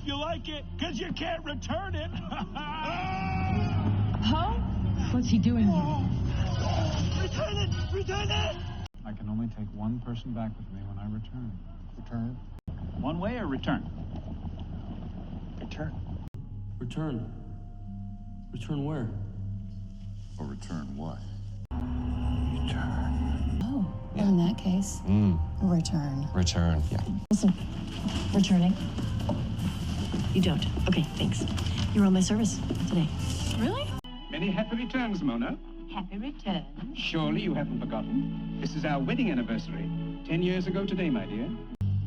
you like it, because you can't return it. Huh? What's he doing? Return it! Return it! I can only take one person back with me when I return. Return? One way or return? Return. Return. Return where? Or return what? Return. Oh, well, in that case, return. Return, yeah. Listen, returning. You don't. Okay, thanks. You're on my service today. Really? Many happy returns, Mona. Happy return. Surely you haven't forgotten. This is our wedding anniversary. 10 years ago today, my dear.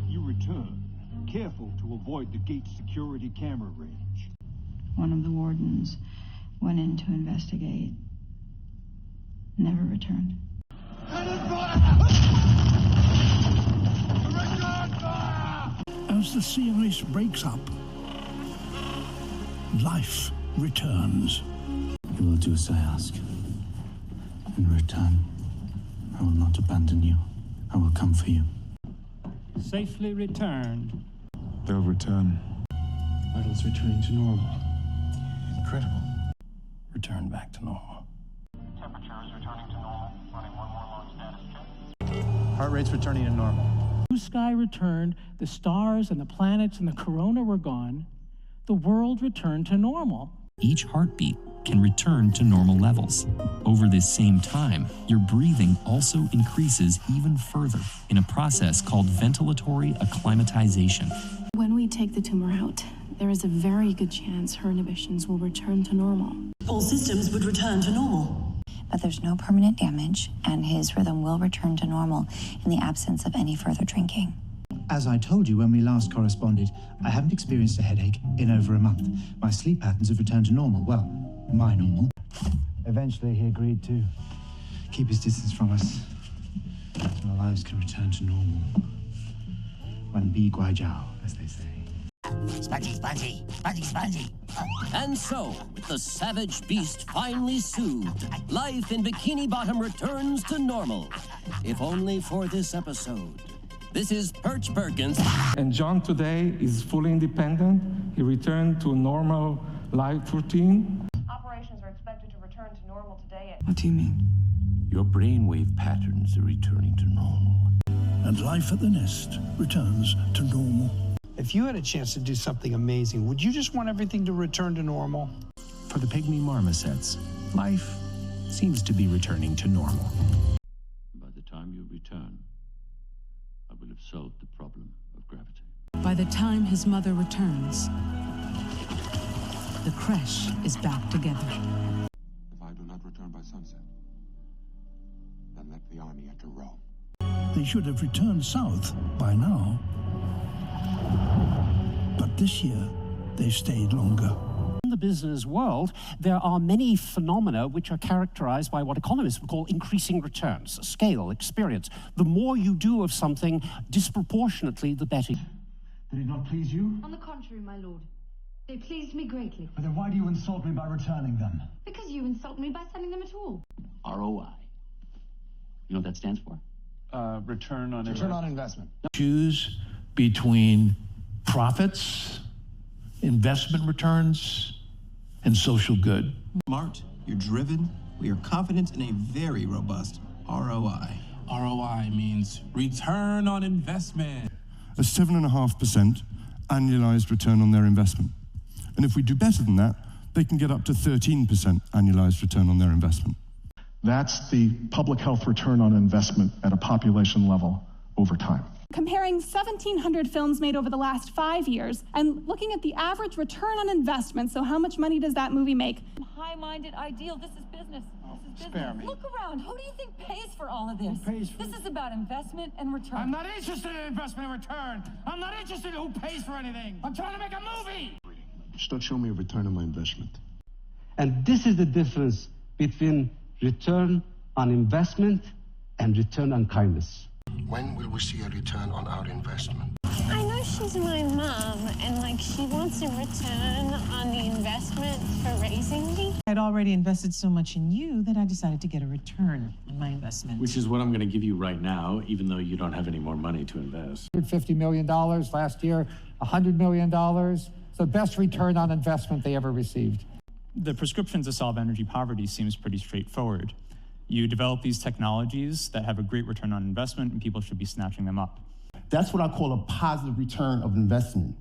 You return. Careful to avoid the gate security camera range. One of the wardens went in to investigate. Never returned. As the sea ice breaks up, life returns. You will do as I ask. In return, I will not abandon you. I will come for you. Safely returned. They'll return. Vitals returning to normal. Incredible. Return back to normal. Temperature is returning to normal. Running one more long status check. Heart rate's returning to normal. Blue sky returned, the stars and the planets and the corona were gone. The world returned to normal. Each heartbeat can return to normal levels. Over this same time, your breathing also increases even further in a process called ventilatory acclimatization. When we take the tumor out, there is a very good chance her inhibitions will return to normal. All systems would return to normal. But there's no permanent damage, and his rhythm will return to normal in the absence of any further drinking. As I told you when we last corresponded, I haven't experienced a headache in over a month. My sleep patterns have returned to normal. Well, my normal. Eventually, he agreed to keep his distance from us so our lives can return to normal. Wan bi guai jiao, as they say. Spongy, spongy, spongy, spongy. And so, with the savage beast finally soothed, life in Bikini Bottom returns to normal. If only for this episode. This is Perch Perkins. And John today is fully independent. He returned to a normal life routine. Operations are expected to return to normal today. What do you mean? Your brainwave patterns are returning to normal. And life at the nest returns to normal. If you had a chance to do something amazing, would you just want everything to return to normal? For the pygmy marmosets, life seems to be returning to normal. By the time you return, I will have solved the problem of gravity. By the time his mother returns, the creche is back together. If I do not return by sunset, then let the army enter Rome. They should have returned south by now. But this year, they've stayed longer. In the business world, there are many phenomena which are characterized by what economists would call increasing returns, scale, experience. The more you do of something, disproportionately, the better. Did it not please you? On the contrary, my lord. They pleased me greatly. But then why do you insult me by returning them? Because you insult me by sending them at all. ROI. You know what that stands for? Return on investment. Choose between profits, investment returns, and social good. Smart, you're driven, we are confident in a very robust ROI. ROI means return on investment. A 7.5% annualized return on their investment. And if we do better than that, they can get up to 13% annualized return on their investment. That's the public health return on investment at a population level over time. Comparing 1,700 films made over the last 5 years and looking at the average return on investment, so how much money does that movie make? High-minded ideal. This is business. Spare me. Look around. Who do you think pays for all of this? Who pays for This is about investment and return. I'm not interested in investment and return. I'm not interested in who pays for anything. I'm trying to make a movie. Just don't show me a return on my investment. And this is the difference between return on investment and return on kindness. When will we see a return on our investment? I know she's my mom, and she wants a return on the investment for raising me. I'd already invested so much in you that I decided to get a return on my investment. Which is what I'm going to give you right now, even though you don't have any more money to invest. $50 million last year, $100 million. the best return on investment they ever received? The prescription to solve energy poverty seems pretty straightforward. You develop these technologies that have a great return on investment, and people should be snatching them up. That's what I call a positive return of investment.